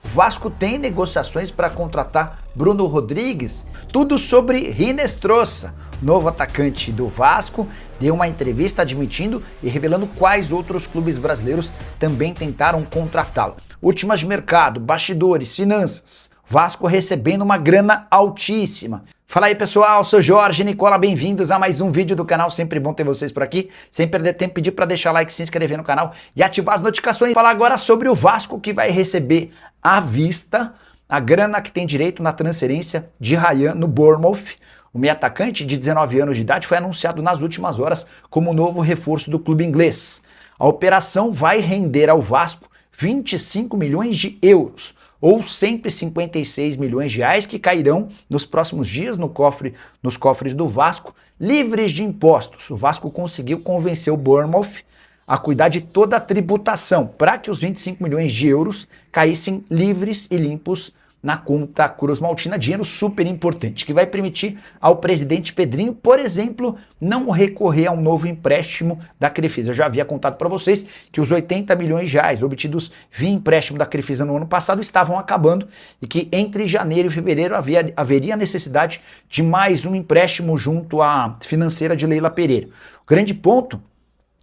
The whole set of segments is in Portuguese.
O Vasco tem negociações para contratar Bruno Rodrigues. Tudo sobre Hinestrosa, novo atacante do Vasco, deu uma entrevista admitindo e revelando quais outros clubes brasileiros também tentaram contratá-lo. Últimas de mercado, bastidores, finanças. Vasco recebendo uma grana altíssima. Fala aí pessoal, sou Jorge Nicola, bem-vindos a mais um vídeo do canal, sempre bom ter vocês por aqui. Sem perder tempo, pedir para deixar like, se inscrever no canal e ativar as notificações. Falar agora sobre o Vasco, que vai receber à vista a grana que tem direito na transferência de Ryan no Bournemouth. O meio atacante de 19 anos de idade foi anunciado nas últimas horas como novo reforço do clube inglês. A operação vai render ao Vasco 25 milhões de euros, ou 156 milhões de reais que cairão nos próximos dias nos cofres do Vasco, livres de impostos. O Vasco conseguiu convencer o Bournemouth a cuidar de toda a tributação, para que os 25 milhões de euros caíssem livres e limpos na conta cruzmaltina, dinheiro super importante, que vai permitir ao presidente Pedrinho, por exemplo, não recorrer a um novo empréstimo da Crefisa. Eu já havia contado para vocês que os 80 milhões de reais obtidos via empréstimo da Crefisa no ano passado estavam acabando e que entre janeiro e fevereiro haveria necessidade de mais um empréstimo junto à financeira de Leila Pereira. O grande ponto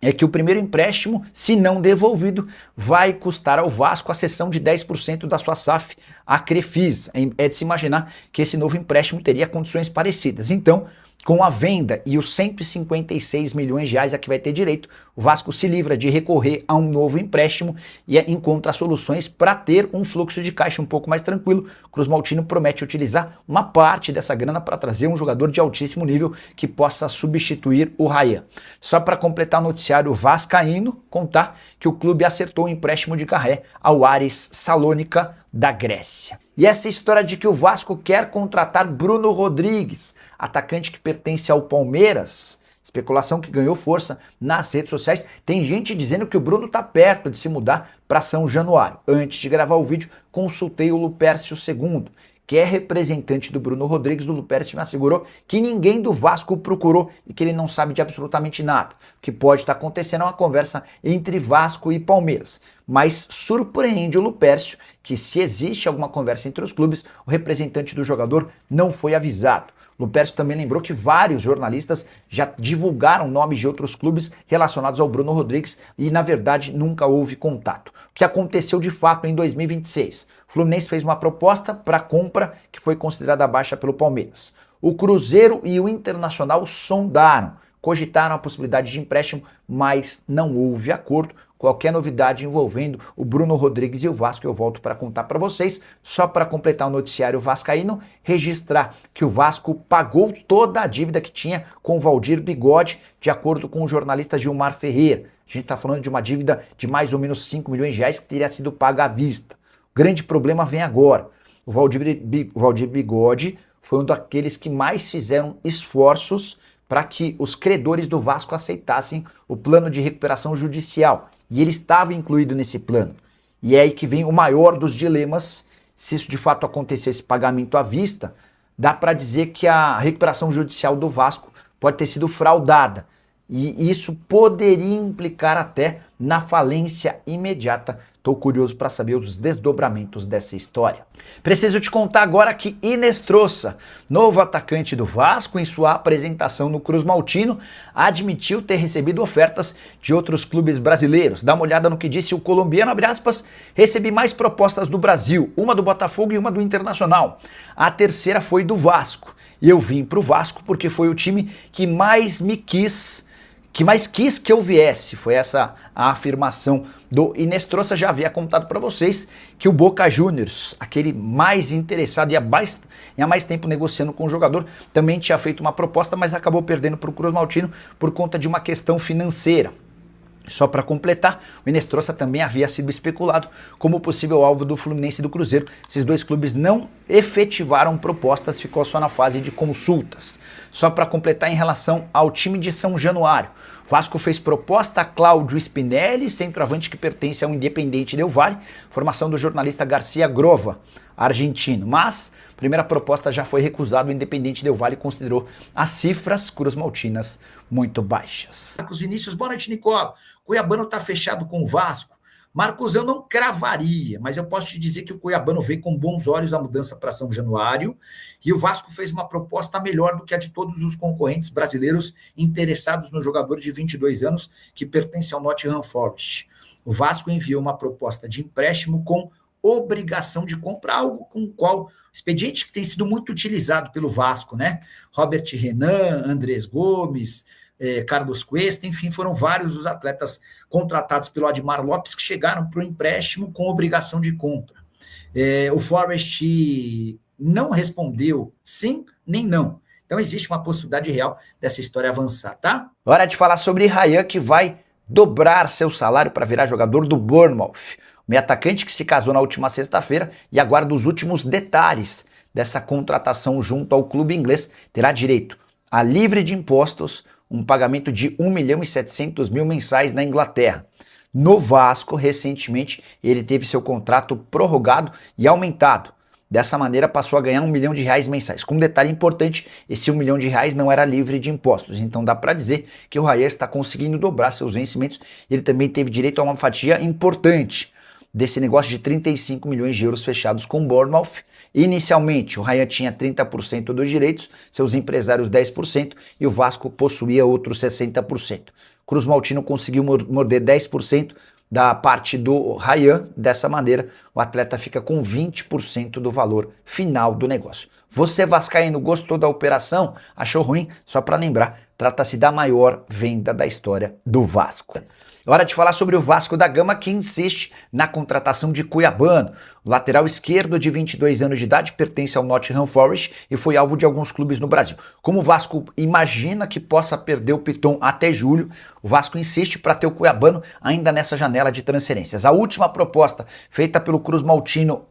é que o primeiro empréstimo, se não devolvido, vai custar ao Vasco a cessão de 10% da sua SAF à Crefisa. É de se imaginar que esse novo empréstimo teria condições parecidas. Então, com a venda e os 156 milhões de reais a que vai ter direito, o Vasco se livra de recorrer a um novo empréstimo e encontra soluções para ter um fluxo de caixa um pouco mais tranquilo. O cruzmaltino promete utilizar uma parte dessa grana para trazer um jogador de altíssimo nível que possa substituir o Ryan. Só para completar o noticiário vascaíno, contar que o clube acertou o empréstimo de Garré ao Aris Salônica da Grécia. E essa história de que o Vasco quer contratar Bruno Rodrigues, atacante que pertence ao Palmeiras, especulação que ganhou força nas redes sociais. Tem gente dizendo que o Bruno está perto de se mudar para São Januário. Antes de gravar o vídeo, consultei o Lupércio II, que é representante do Bruno Rodrigues. Do Lupércio me assegurou que ninguém do Vasco o procurou e que ele não sabe de absolutamente nada. O que pode estar acontecendo é uma conversa entre Vasco e Palmeiras. Mas surpreende o Lupércio que, se existe alguma conversa entre os clubes, o representante do jogador não foi avisado. Lupércio também lembrou que vários jornalistas já divulgaram nomes de outros clubes relacionados ao Bruno Rodrigues e, na verdade, nunca houve contato. O que aconteceu de fato em 2026? O Fluminense fez uma proposta para compra que foi considerada baixa pelo Palmeiras. O Cruzeiro e o Internacional sondaram, cogitaram a possibilidade de empréstimo, mas não houve acordo. Qualquer novidade envolvendo o Bruno Rodrigues e o Vasco eu volto para contar para vocês. Só para completar o noticiário vascaíno, registrar que o Vasco pagou toda a dívida que tinha com o Valdir Bigode, de acordo com o jornalista Gilmar Ferreira. A gente está falando de uma dívida de mais ou menos 5 milhões de reais que teria sido paga à vista. O grande problema vem agora. O Valdir Bigode foi um daqueles que mais fizeram esforços para que os credores do Vasco aceitassem o plano de recuperação judicial. E ele estava incluído nesse plano. E é aí que vem o maior dos dilemas. Se isso de fato acontecer, esse pagamento à vista, dá para dizer que a recuperação judicial do Vasco pode ter sido fraudada. E isso poderia implicar até na falência imediata. Estou curioso para saber os desdobramentos dessa história. Preciso te contar agora que Hinestrosa, novo atacante do Vasco, em sua apresentação no cruzmaltino, admitiu ter recebido ofertas de outros clubes brasileiros. Dá uma olhada no que disse o colombiano, abre aspas, recebi mais propostas do Brasil, uma do Botafogo e uma do Internacional. A terceira foi do Vasco. E eu vim para o Vasco porque foi o time que mais quis que eu viesse. Foi essa a afirmação do Hinestrosa. Já havia contado para vocês que o Boca Juniors, aquele mais interessado e há mais tempo negociando com o jogador, também tinha feito uma proposta, mas acabou perdendo para o cruzmaltino por conta de uma questão financeira. Só para completar, o Hinestrosa também havia sido especulado como possível alvo do Fluminense e do Cruzeiro. Esses dois clubes não efetivaram propostas, ficou só na fase de consultas. Só para completar, em relação ao time de São Januário, o Vasco fez proposta a Cláudio Spinelli, centroavante que pertence ao Independiente Del Valle, formação do jornalista Garcia Grova, argentino. Mas a primeira proposta já foi recusada, o Independiente Del Valle considerou as cifras cruzmaltinas muito baixas. Marcos Vinícius, boa noite, Nicola. Cuiabano está fechado com o Vasco, Marcos, eu não cravaria, mas eu posso te dizer que o cuiabano vê com bons olhos a mudança para São Januário e o Vasco fez uma proposta melhor do que a de todos os concorrentes brasileiros interessados no jogador de 22 anos que pertence ao Nottingham Forest. O Vasco enviou uma proposta de empréstimo com obrigação de compra, algo com o qual expediente que tem sido muito utilizado pelo Vasco, né? Robert Renan, Andrés Gomes, Carlos Cuesta, enfim, foram vários os atletas contratados pelo Admar Lopes que chegaram para o empréstimo com obrigação de compra. O Forest não respondeu sim nem não. Então existe uma possibilidade real dessa história avançar, tá? Hora de falar sobre Ryan, que vai dobrar seu salário para virar jogador do Bournemouth. O meio atacante que se casou na última sexta-feira e aguarda os últimos detalhes dessa contratação junto ao clube inglês, terá direito a livre de impostos, um pagamento de 1.700.000 mensais na Inglaterra. No Vasco, recentemente, ele teve seu contrato prorrogado e aumentado. Dessa maneira, passou a ganhar R$1 milhão mensais. Com um detalhe importante, esse R$1 milhão não era livre de impostos. Então dá para dizer que o Ryan está conseguindo dobrar seus vencimentos. Ele também teve direito a uma fatia importante desse negócio de 35 milhões de euros fechados com o Bournemouth. Inicialmente, o Ryan tinha 30% dos direitos, seus empresários 10% e o Vasco possuía outros 60%. Cruz Maltino conseguiu morder 10% da parte do Ryan. Dessa maneira, o atleta fica com 20% do valor final do negócio. Você vascaíno gostou da operação? Achou ruim? Só para lembrar, trata-se da maior venda da história do Vasco. Hora de falar sobre o Vasco da Gama, que insiste na contratação de Cuiabano. O lateral esquerdo de 22 anos de idade pertence ao Nottingham Forest e foi alvo de alguns clubes no Brasil. Como o Vasco imagina que possa perder o Piton até julho, o Vasco insiste para ter o Cuiabano ainda nessa janela de transferências. A última proposta feita pelo Cruz Maltino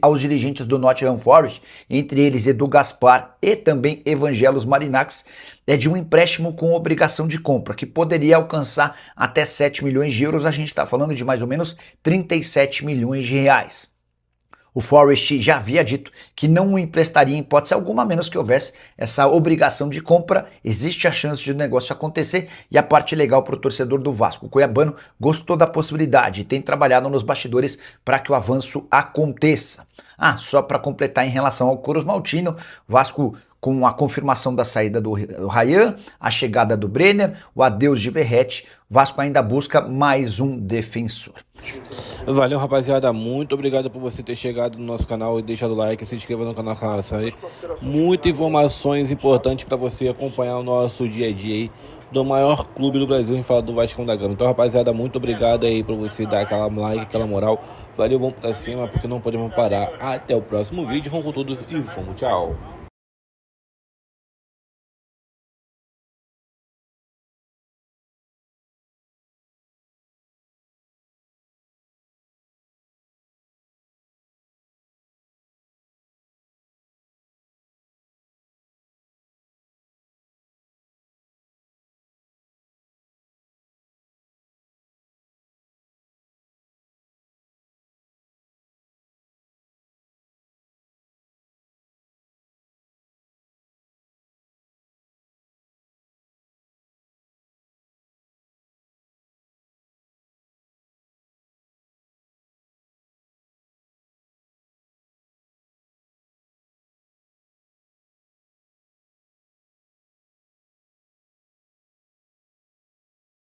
aos dirigentes do Nottingham Forest, entre eles Edu Gaspar e também Evangelos Marinax, é de um empréstimo com obrigação de compra, que poderia alcançar até 7 milhões de euros. A gente está falando de mais ou menos 37 milhões de reais. O Forest já havia dito que não o emprestaria em hipótese alguma, a menos que houvesse essa obrigação de compra. Existe a chance de o negócio acontecer e a parte legal para o torcedor do Vasco. O cuiabano gostou da possibilidade e tem trabalhado nos bastidores para que o avanço aconteça. Só para completar em relação ao Cruz Maltino, o Vasco, com a confirmação da saída do Ryan, a chegada do Brenner, o adeus de Verratti, o Vasco ainda busca mais um defensor. Valeu, rapaziada, muito obrigado por você ter chegado no nosso canal e deixado o like, se inscreva no canal, muitas informações importantes para você acompanhar o nosso dia a dia aí do maior clube do Brasil em falar do Vasco da Gama. Então, rapaziada, muito obrigado aí por você dar aquela like, aquela moral. Valeu, vamos pra cima porque não podemos parar. Até o próximo vídeo, vamos com tudo e vamos, tchau.